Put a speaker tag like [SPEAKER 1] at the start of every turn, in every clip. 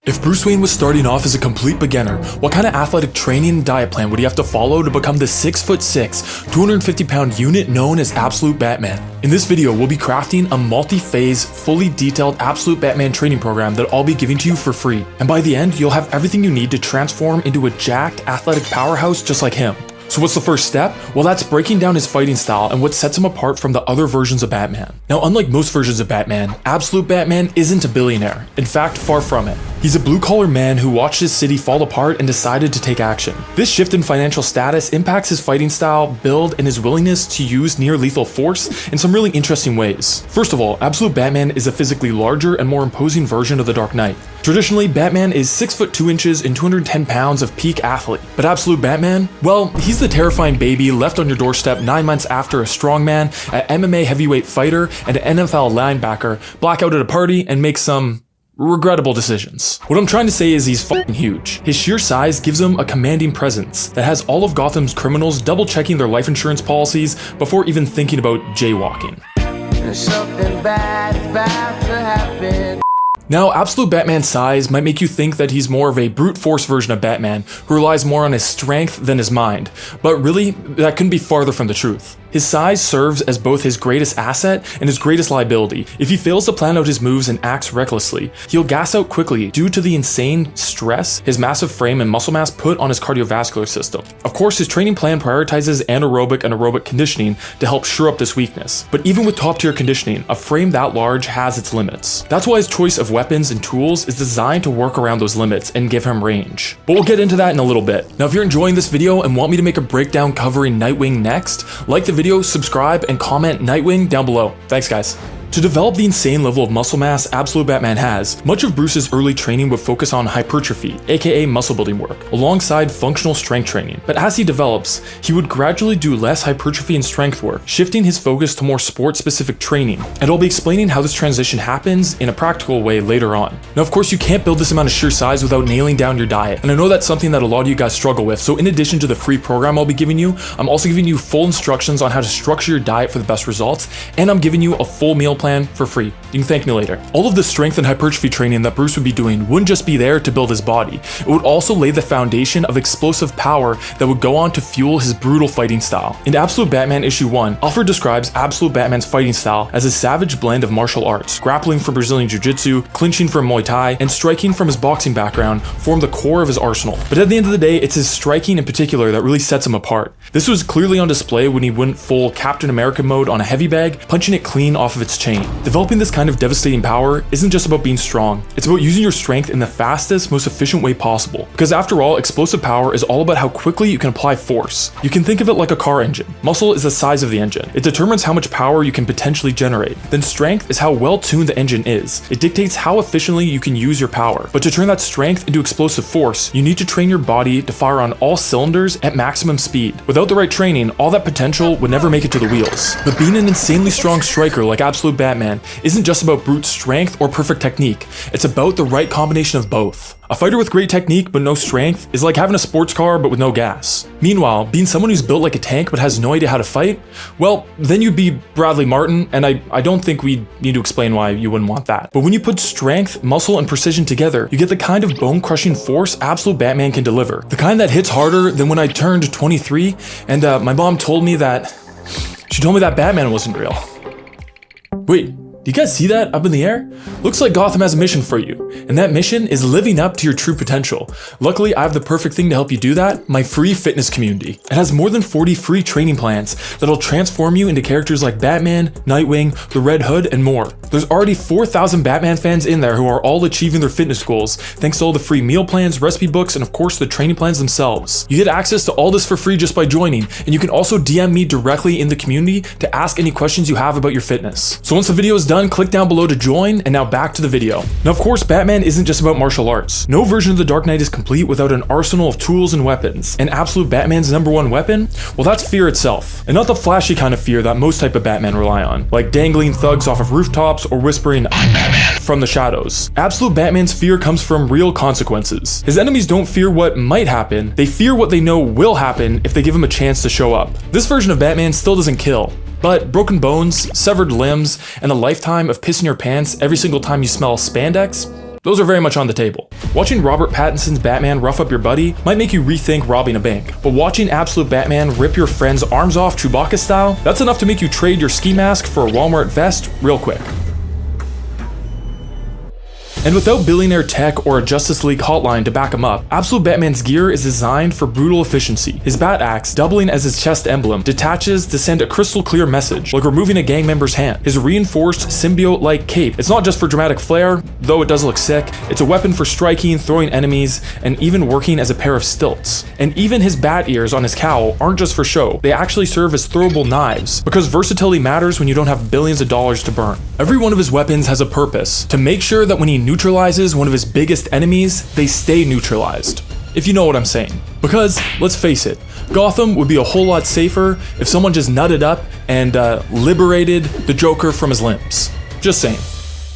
[SPEAKER 1] If Bruce Wayne was starting off as a complete beginner, what kind of athletic training and diet plan would he have to follow to become the 6'6", 250-pound unit known as Absolute Batman? In this video, we'll be crafting a multi-phase, fully detailed Absolute Batman training program that I'll be giving to you for free. And by the end, you'll have everything you need to transform into a jacked, athletic powerhouse just like him. So what's the first step? Well, that's breaking down his fighting style and what sets him apart from the other versions of Batman. Now, unlike most versions of Batman, Absolute Batman isn't a billionaire. In fact, far from it. He's a blue-collar man who watched his city fall apart and decided to take action. This shift in financial status impacts his fighting style, build, and his willingness to use near-lethal force in some really interesting ways. First of all, Absolute Batman is a physically larger and more imposing version of the Dark Knight. Traditionally, Batman is 6 foot 2 inches and 210 pounds of peak athlete. But Absolute Batman? Well, he's the terrifying baby left on your doorstep 9 months after a strongman, an MMA heavyweight fighter, and an NFL linebacker black out at a party and make some regrettable decisions. What I'm trying to say is he's f***ing huge. His sheer size gives him a commanding presence that has all of Gotham's criminals double-checking their life insurance policies before even thinking about jaywalking.
[SPEAKER 2] Something bad is about to happen.
[SPEAKER 1] Now, Absolute Batman's size might make you think that he's more of a brute force version of Batman, who relies more on his strength than his mind, but really, that couldn't be farther from the truth. His size serves as both his greatest asset and his greatest liability. If he fails to plan out his moves and acts recklessly, he'll gas out quickly due to the insane stress his massive frame and muscle mass put on his cardiovascular system. Of course, his training plan prioritizes anaerobic and aerobic conditioning to help shore up this weakness, but even with top-tier conditioning, a frame that large has its limits. That's why his choice of weapons and tools is designed to work around those limits and give him range. But we'll get into that in a little bit. Now, if you're enjoying this video and want me to make a breakdown covering Nightwing next, like the video, subscribe, and comment Nightwing down below. Thanks, guys. To develop the insane level of muscle mass Absolute Batman has, much of Bruce's early training would focus on hypertrophy, aka muscle building work, alongside functional strength training. But as he develops, he would gradually do less hypertrophy and strength work, shifting his focus to more sport-specific training. And I'll be explaining how this transition happens in a practical way later on. Now, of course, you can't build this amount of sheer size without nailing down your diet, and I know that's something that a lot of you guys struggle with, so in addition to the free program I'll be giving you, I'm also giving you full instructions on how to structure your diet for the best results, and I'm giving you a full meal plan for free. You can thank me later. All of the strength and hypertrophy training that Bruce would be doing wouldn't just be there to build his body. It would also lay the foundation of explosive power that would go on to fuel his brutal fighting style. In Absolute Batman issue 1, Alfred describes Absolute Batman's fighting style as a savage blend of martial arts. Grappling from Brazilian Jiu-Jitsu, clinching from Muay Thai, and striking from his boxing background form the core of his arsenal. But at the end of the day, it's his striking in particular that really sets him apart. This was clearly on display when he went full Captain America mode on a heavy bag, punching it clean off of its chain. Developing this kind of devastating power isn't just about being strong, it's about using your strength in the fastest, most efficient way possible. Because after all, explosive power is all about how quickly you can apply force. You can think of it like a car engine. Muscle is the size of the engine. It determines how much power you can potentially generate. Then strength is how well tuned the engine is. It dictates how efficiently you can use your power. But to turn that strength into explosive force, you need to train your body to fire on all cylinders at maximum speed. Without the right training, all that potential would never make it to the wheels. But being an insanely strong striker like Absolute Batman isn't just about brute strength or perfect technique, it's about the right combination of both. A fighter with great technique but no strength is like having a sports car but with no gas. Meanwhile, being someone who's built like a tank but has no idea how to fight, well, then you'd be Bradley Martin, and I don't think we need to explain why you wouldn't want that. But when you put strength, muscle, and precision together, you get the kind of bone-crushing force Absolute Batman can deliver. The kind that hits harder than when I turned 23, and my mom told me that Batman wasn't real. Wait. Do you guys see that up in the air? Looks like Gotham has a mission for you, and that mission is living up to your true potential. Luckily, I have the perfect thing to help you do that, my free fitness community. It has more than 40 free training plans that'll transform you into characters like Batman, Nightwing, the Red Hood, and more. There's already 4,000 Batman fans in there who are all achieving their fitness goals, thanks to all the free meal plans, recipe books, and of course the training plans themselves. You get access to all this for free just by joining, and you can also DM me directly in the community to ask any questions you have about your fitness. So once the video is done, click down below to join, and now back to the video. Now, of course, Batman isn't just about martial arts. No version of the Dark Knight is complete without an arsenal of tools and weapons. And Absolute Batman's #1 weapon? Well, that's fear itself. And not the flashy kind of fear that most type of Batman rely on, like dangling thugs off of rooftops or whispering, "I'm Batman," from the shadows. Absolute Batman's fear comes from real consequences. His enemies don't fear what might happen, they fear what they know will happen if they give him a chance to show up. This version of Batman still doesn't kill. But broken bones, severed limbs, and a lifetime of pissing your pants every single time you smell spandex, those are very much on the table. Watching Robert Pattinson's Batman rough up your buddy might make you rethink robbing a bank, but watching Absolute Batman rip your friend's arms off Chewbacca style, that's enough to make you trade your ski mask for a Walmart vest real quick. And without billionaire tech or a Justice League hotline to back him up, Absolute Batman's gear is designed for brutal efficiency. His bat axe, doubling as his chest emblem, detaches to send a crystal clear message, like removing a gang member's hand. His reinforced symbiote-like cape, it's not just for dramatic flair, though it does look sick, it's a weapon for striking, throwing enemies, and even working as a pair of stilts. And even his bat ears on his cowl aren't just for show, they actually serve as throwable knives, because versatility matters when you don't have billions of dollars to burn. Every one of his weapons has a purpose, to make sure that when he neutralizes one of his biggest enemies, they stay neutralized. If you know what I'm saying. Because, let's face it, Gotham would be a whole lot safer if someone just nutted up and liberated the Joker from his limbs. Just saying.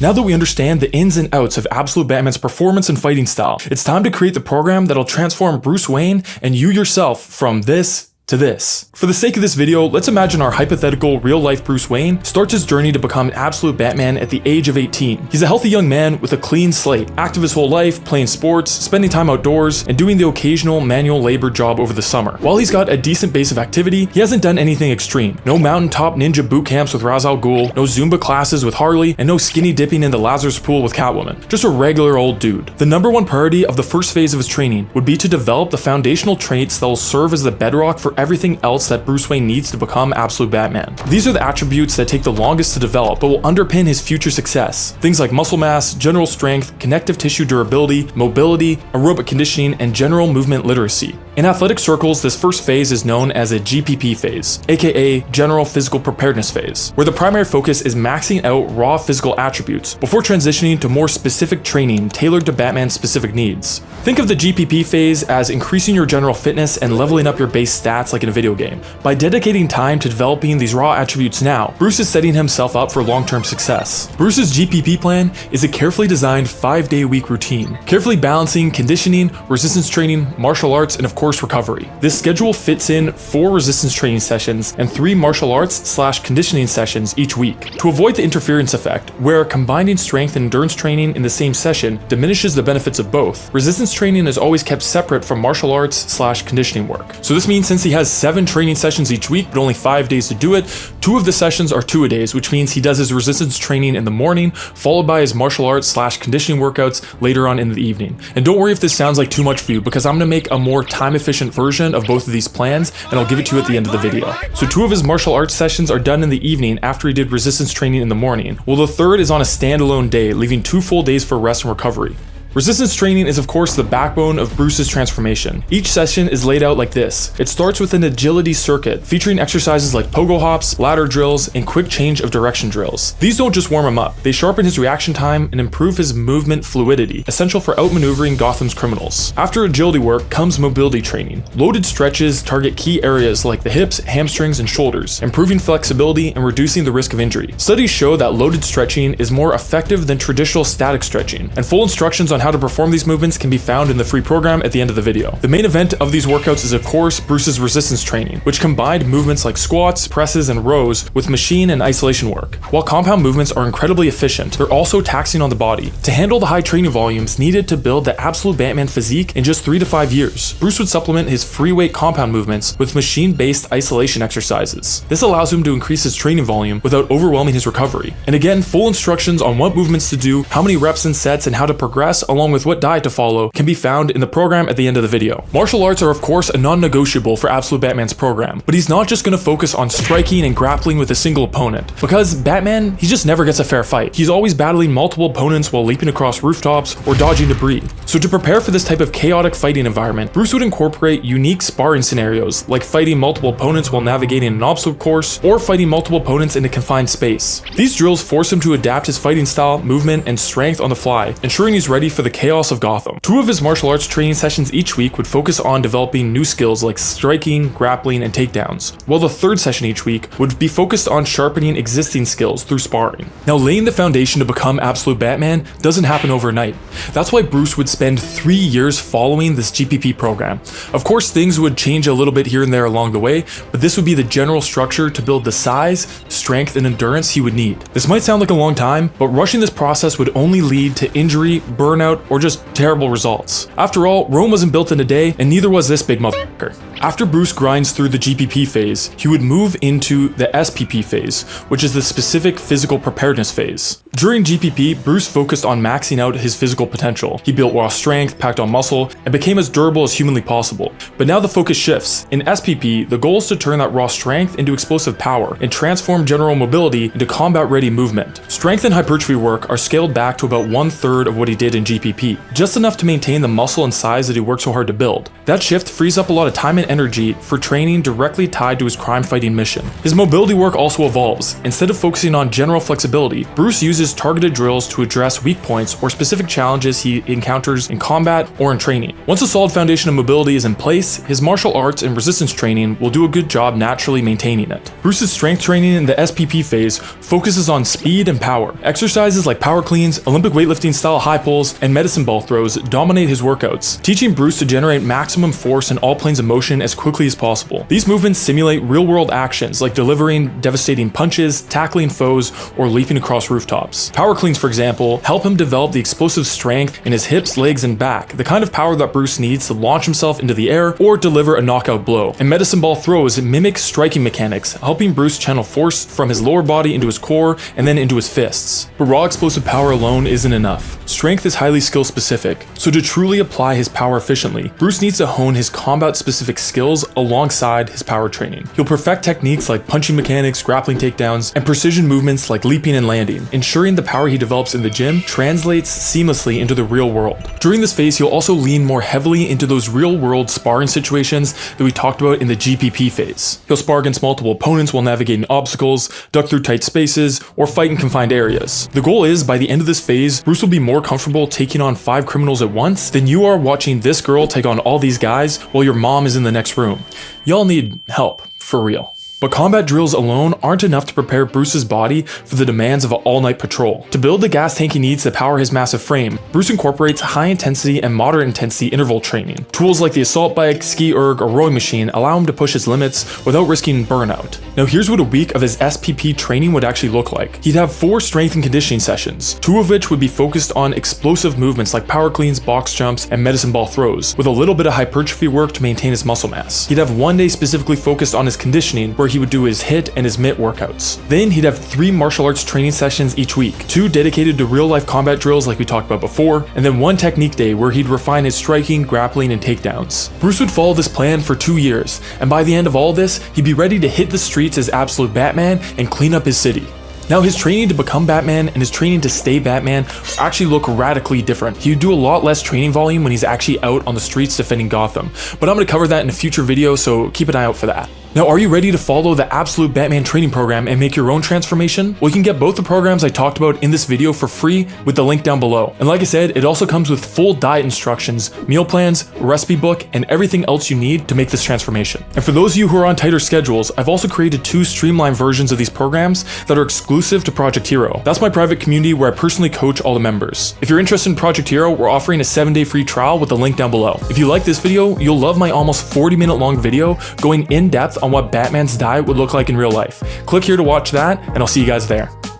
[SPEAKER 1] Now that we understand the ins and outs of Absolute Batman's performance and fighting style, it's time to create the program that'll transform Bruce Wayne and you yourself from this to this. For the sake of this video, let's imagine our hypothetical real-life Bruce Wayne starts his journey to become an Absolute Batman at the age of 18. He's a healthy young man with a clean slate, active his whole life, playing sports, spending time outdoors, and doing the occasional manual labor job over the summer. While he's got a decent base of activity, he hasn't done anything extreme. No mountaintop ninja boot camps with Ra's al Ghul, no Zumba classes with Harley, and no skinny dipping in the Lazarus pool with Catwoman. Just a regular old dude. The number one priority of the first phase of his training would be to develop the foundational traits that will serve as the bedrock for everything else that Bruce Wayne needs to become Absolute Batman. These are the attributes that take the longest to develop, but will underpin his future success. Things like muscle mass, general strength, connective tissue durability, mobility, aerobic conditioning, and general movement literacy. In athletic circles, this first phase is known as a GPP phase, aka General Physical Preparedness phase, where the primary focus is maxing out raw physical attributes before transitioning to more specific training tailored to Batman's specific needs. Think of the GPP phase as increasing your general fitness and leveling up your base stats like in a video game. By dedicating time to developing these raw attributes now, Bruce is setting himself up for long-term success. Bruce's GPP plan is a carefully designed 5-day-a-week routine, carefully balancing conditioning, resistance training, martial arts, and of course recovery. This schedule fits in 4 resistance training sessions and 3 martial arts/conditioning sessions each week. To avoid the interference effect, where combining strength and endurance training in the same session diminishes the benefits of both, resistance training is always kept separate from martial arts/conditioning work. So this means since he has 7 training sessions each week, but only 5 days to do it, 2 of the sessions are 2-a-days, which means he does his resistance training in the morning, followed by his martial arts/conditioning workouts later on in the evening. And don't worry if this sounds like too much for you, because I'm going to make a more time-efficient version of both of these plans, and I'll give it to you at the end of the video. So 2 of his martial arts sessions are done in the evening after he did resistance training in the morning, while the 3rd is on a standalone day, leaving 2 full days for rest and recovery. Resistance training is of course the backbone of Bruce's transformation. Each session is laid out like this. It starts with an agility circuit, featuring exercises like pogo hops, ladder drills, and quick change of direction drills. These don't just warm him up, they sharpen his reaction time and improve his movement fluidity, essential for outmaneuvering Gotham's criminals. After agility work comes mobility training. Loaded stretches target key areas like the hips, hamstrings, and shoulders, improving flexibility and reducing the risk of injury. Studies show that loaded stretching is more effective than traditional static stretching, and full instructions on how to perform these movements can be found in the free program at the end of the video. The main event of these workouts is of course Bruce's resistance training, which combined movements like squats, presses, and rows with machine and isolation work. While compound movements are incredibly efficient, they're also taxing on the body. To handle the high training volumes needed to build the Absolute Batman physique in just 3 to 5 years, Bruce would supplement his free weight compound movements with machine-based isolation exercises. This allows him to increase his training volume without overwhelming his recovery. And again, full instructions on what movements to do, how many reps and sets, and how to progress, along with what diet to follow, can be found in the program at the end of the video. Martial arts are of course a non-negotiable for Absolute Batman's program, but he's not just going to focus on striking and grappling with a single opponent, because Batman, he just never gets a fair fight. He's always battling multiple opponents while leaping across rooftops or dodging debris. So to prepare for this type of chaotic fighting environment, Bruce would incorporate unique sparring scenarios, like fighting multiple opponents while navigating an obstacle course, or fighting multiple opponents in a confined space. These drills force him to adapt his fighting style, movement, and strength on the fly, ensuring he's ready for for the chaos of Gotham. 2 of his martial arts training sessions each week would focus on developing new skills like striking, grappling, and takedowns, while the 3rd session each week would be focused on sharpening existing skills through sparring. Now, laying the foundation to become absolute Batman doesn't happen overnight. That's why Bruce would spend 3 years following this GPP program. Of course, things would change a little bit here and there along the way, but this would be the general structure to build the size, strength, and endurance he would need. This might sound like a long time, but rushing this process would only lead to injury, burnout, or just terrible results. After all, Rome wasn't built in a day, and neither was this big motherfucker. After Bruce grinds through the GPP phase, he would move into the SPP phase, which is the specific physical preparedness phase. During GPP, Bruce focused on maxing out his physical potential. He built raw strength, packed on muscle, and became as durable as humanly possible. But now the focus shifts. In SPP, the goal is to turn that raw strength into explosive power and transform general mobility into combat-ready movement. Strength and hypertrophy work are scaled back to about 1/3 of what he did in GPP, just enough to maintain the muscle and size that he worked so hard to build. That shift frees up a lot of time and energy for training directly tied to his crime-fighting mission. His mobility work also evolves. Instead of focusing on general flexibility, Bruce uses targeted drills to address weak points or specific challenges he encounters in combat or in training. Once a solid foundation of mobility is in place, his martial arts and resistance training will do a good job naturally maintaining it. Bruce's strength training in the SPP phase focuses on speed and power. Exercises like power cleans, Olympic weightlifting style high pulls, and medicine ball throws dominate his workouts, teaching Bruce to generate maximum force in all planes of motion as quickly as possible. These movements simulate real-world actions like delivering devastating punches, tackling foes, or leaping across rooftops. Power cleans, for example, help him develop the explosive strength in his hips, legs, and back, the kind of power that Bruce needs to launch himself into the air or deliver a knockout blow. And medicine ball throws mimic striking mechanics, helping Bruce channel force from his lower body into his core and then into his fists. But raw explosive power alone isn't enough. Strength is highly skill specific, so to truly apply his power efficiently, Bruce needs to hone his combat specific skills alongside his power training. He'll perfect techniques like punching mechanics, grappling takedowns, and precision movements like leaping and landing, ensuring the power he develops in the gym translates seamlessly into the real world. During this phase, he'll also lean more heavily into those real world sparring situations that we talked about in the GPP phase. He'll spar against multiple opponents while navigating obstacles, duck through tight spaces, or fight in confined areas. The goal is, by the end of this phase, Bruce will be more comfortable taking on 5 criminals at once than you are watching this girl take on all these guys while your mom is in the next room. Y'all need help, for real. But combat drills alone aren't enough to prepare Bruce's body for the demands of an all-night patrol. To build the gas tank he needs to power his massive frame, Bruce incorporates high-intensity and moderate-intensity interval training. Tools like the assault bike, ski erg, or rowing machine allow him to push his limits without risking burnout. Now here's what a week of his SPP training would actually look like. He'd have 4 strength and conditioning sessions, 2 of which would be focused on explosive movements like power cleans, box jumps, and medicine ball throws, with a little bit of hypertrophy work to maintain his muscle mass. He'd have 1 day specifically focused on his conditioning, where he would do his hit and his mitt workouts. Then he'd have 3 martial arts training sessions each week, 2 dedicated to real life combat drills like we talked about before, and then 1 technique day where he'd refine his striking, grappling, and takedowns. Bruce would follow this plan for 2 years, and by the end of all this, he'd be ready to hit the streets as absolute Batman and clean up his city. Now his training to become Batman and his training to stay Batman actually look radically different. He would do a lot less training volume when he's actually out on the streets defending Gotham, but I'm going to cover that in a future video, so keep an eye out for that. Now, are you ready to follow the Absolute Batman training program and make your own transformation? Well, you can get both the programs I talked about in this video for free with the link down below. And like I said, it also comes with full diet instructions, meal plans, recipe book, and everything else you need to make this transformation. And for those of you who are on tighter schedules, I've also created 2 streamlined versions of these programs that are exclusive to Project Hero. That's my private community where I personally coach all the members. If you're interested in Project Hero, we're offering a 7-day free trial with the link down below. If you like this video, you'll love my almost 40-minute long video going in depth on what Batman's diet would look like in real life. Click here to watch that, and I'll see you guys there.